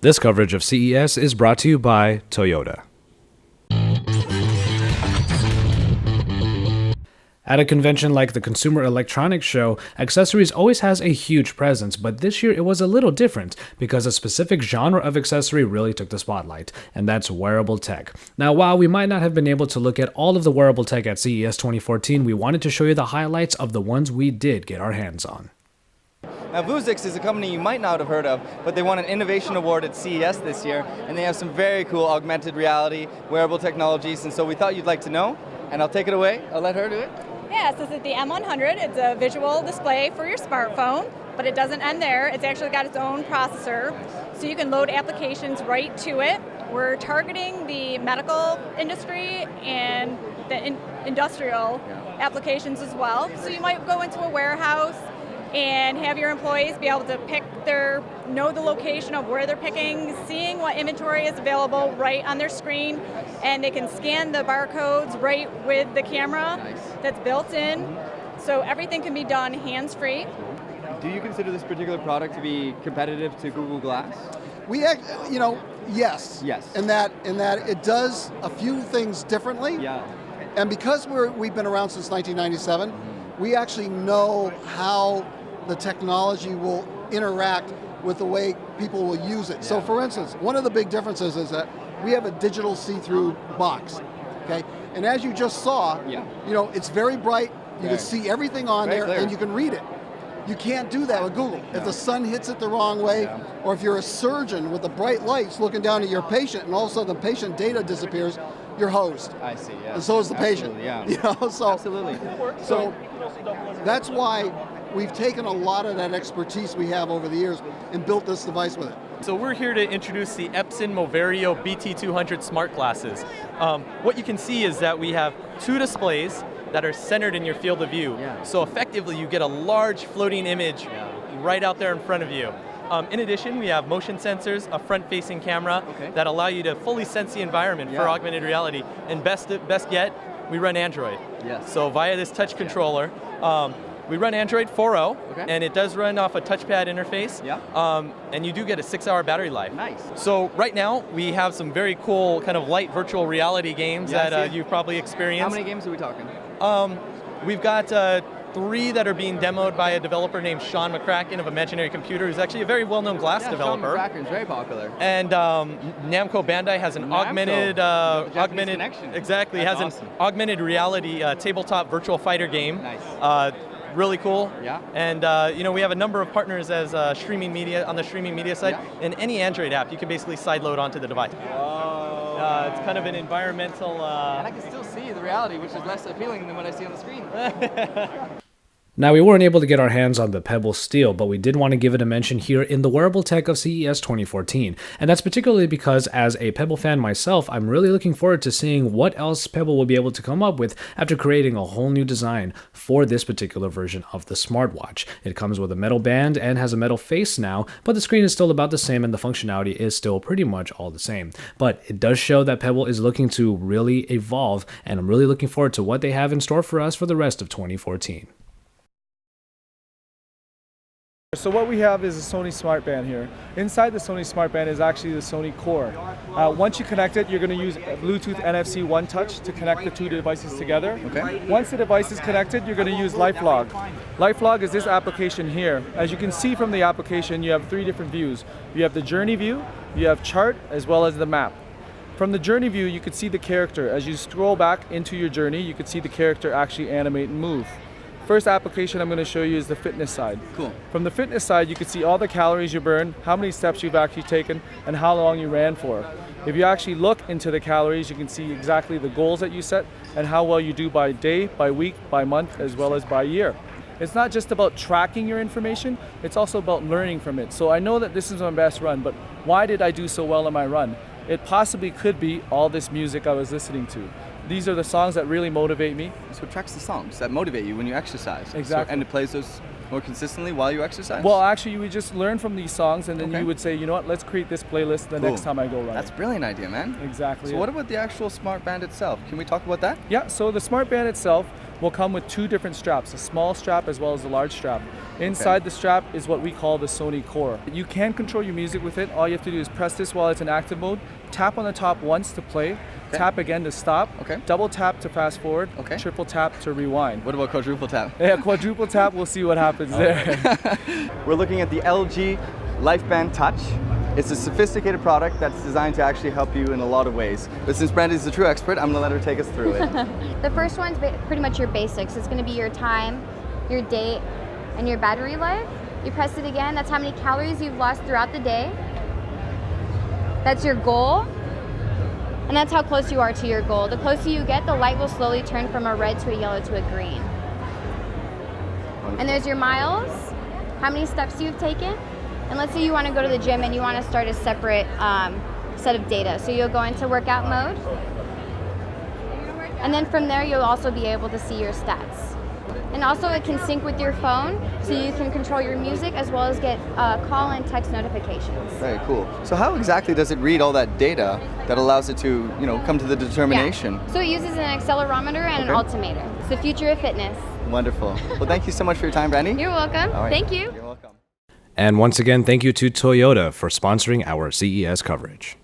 This coverage of CES is brought to you by Toyota. At a convention like the Consumer Electronics Show, accessories always has a huge presence, but this year it was a little different because a specific genre of accessory really took the spotlight, and that's wearable tech. Now, while we might not have been able to look at all of the wearable tech at CES 2014, we wanted to show you the highlights of the ones we did get our hands on. Now, Vuzix is a company you might not have heard of, but they won an innovation award at CES this year, and they have some very cool augmented reality, wearable technologies, and so we thought you'd like to know, and I'll take it away. I'll let her do it. Yes, this is the M100. It's a visual display for your smartphone, but it doesn't end there. It's actually got its own processor, so you can load applications right to it. We're targeting the medical industry and the industrial applications as well. So you might go into a warehouse and have your employees be able to know the location of where they're picking, seeing what inventory is available right on their screen, and they can scan the barcodes right with the camera that's built in. So everything can be done hands-free. Do you consider this particular product to be competitive to Google Glass? Yes. Yes. In that it does a few things differently. Yeah. And because we've been around since 1997, we actually know how the technology will interact with the way people will use it. Yeah. So for instance, one of the big differences is that we have a digital see-through box, okay? And as you just saw, it's very bright, you can see everything on there, clear. and you can read it. You can't do that with Google. If the sun hits it the wrong way, or if you're a surgeon with the bright lights looking down at your patient and all of a sudden the patient data disappears, you're hosed. I see, yeah. And so is the patient. Yeah. Absolutely. So that's why we've taken a lot of that expertise we have over the years and built this device with it. So we're here to introduce the Epson Moverio BT200 smart glasses. What you can see is that we have two displays that are centered in your field of view. Yeah. So effectively you get a large floating image right out there in front of you. In addition, we have motion sensors, a front-facing camera that allow you to fully sense the environment for augmented reality. And best yet, we run Android. Yes. So via this touch controller, we run Android 4.0, and it does run off a touchpad interface, and you do get a 6-hour battery life. Nice. So right now, we have some very cool kind of light virtual reality games that you've probably experienced. How many games are we talking? We've got 3 that are being demoed by a developer named Sean McCracken of Imaginary Computer, who's actually a very well-known glass developer. Sean McCracken's very popular. And Namco Bandai has an augmented augmented reality tabletop virtual fighter game. Nice. Really cool. Yeah. And we have a number of partners as streaming media on the streaming media side. And any Android app, you can basically sideload onto the device. It's kind of an environmental. And I can still see the reality, which is less appealing than what I see on the screen. Now, we weren't able to get our hands on the Pebble Steel, but we did want to give it a mention here in the wearable tech of CES 2014. And that's particularly because as a Pebble fan myself, I'm really looking forward to seeing what else Pebble will be able to come up with after creating a whole new design for this particular version of the smartwatch. It comes with a metal band and has a metal face now, but the screen is still about the same and the functionality is still pretty much all the same. But it does show that Pebble is looking to really evolve, and I'm really looking forward to what they have in store for us for the rest of 2014. So what we have is a Sony Smartband here. Inside the Sony Smartband is actually the Sony Core. Once you connect it, you're going to use Bluetooth NFC One Touch to connect the two devices together. Okay. Once the device is connected, you're going to use LifeLog. LifeLog is this application here. As you can see from the application, you have 3 different views. You have the journey view, you have chart, as well as the map. From the journey view, you can see the character. As you scroll back into your journey, you can see the character actually animate and move. First application I'm going to show you is the fitness side. Cool. From the fitness side, you can see all the calories you burn, how many steps you've actually taken, and how long you ran for. If you actually look into the calories, you can see exactly the goals that you set and how well you do by day, by week, by month, as well as by year. It's not just about tracking your information, it's also about learning from it. So I know that this is my best run, but why did I do so well in my run? It possibly could be all this music I was listening to. These are the songs that really motivate me. So it tracks the songs that motivate you when you exercise. Exactly. And it plays those more consistently while you exercise? Well, actually, you would just learn from these songs, and then Okay. you would say, you know what, let's create this playlist the Cool. next time I go running. That's a brilliant idea, man. Exactly. So what about the actual smart band itself? Can we talk about that? Yeah, so the smart band itself will come with 2 different straps, a small strap as well as a large strap. Inside the strap is what we call the Sony Core. You can control your music with it. All you have to do is press this while it's in active mode, tap on the top once to play, tap again to stop, double tap to fast forward, triple tap to rewind. What about quadruple tap? Yeah, quadruple tap, we'll see what happens there. We're looking at the LG LifeBand Touch. It's a sophisticated product that's designed to actually help you in a lot of ways. But since Brandy's the true expert, I'm gonna let her take us through it. The first one's pretty much your basics. It's going to be your time, your date, and your battery life. You press it again, that's how many calories you've lost throughout the day. That's your goal, and that's how close you are to your goal. The closer you get, the light will slowly turn from a red to a yellow to a green. And there's your miles, how many steps you've taken. And let's say you want to go to the gym and you want to start a separate set of data. So you'll go into workout mode. And then from there, you'll also be able to see your stats. And also it can sync with your phone, so you can control your music as well as get call and text notifications. Very cool. So how exactly does it read all that data that allows it to, come to the determination? Yeah. So it uses an accelerometer and an altimeter. It's the future of fitness. Wonderful. Well, thank you so much for your time, Brandy. You're welcome. All right. Thank you. You're welcome. And once again, thank you to Toyota for sponsoring our CES coverage.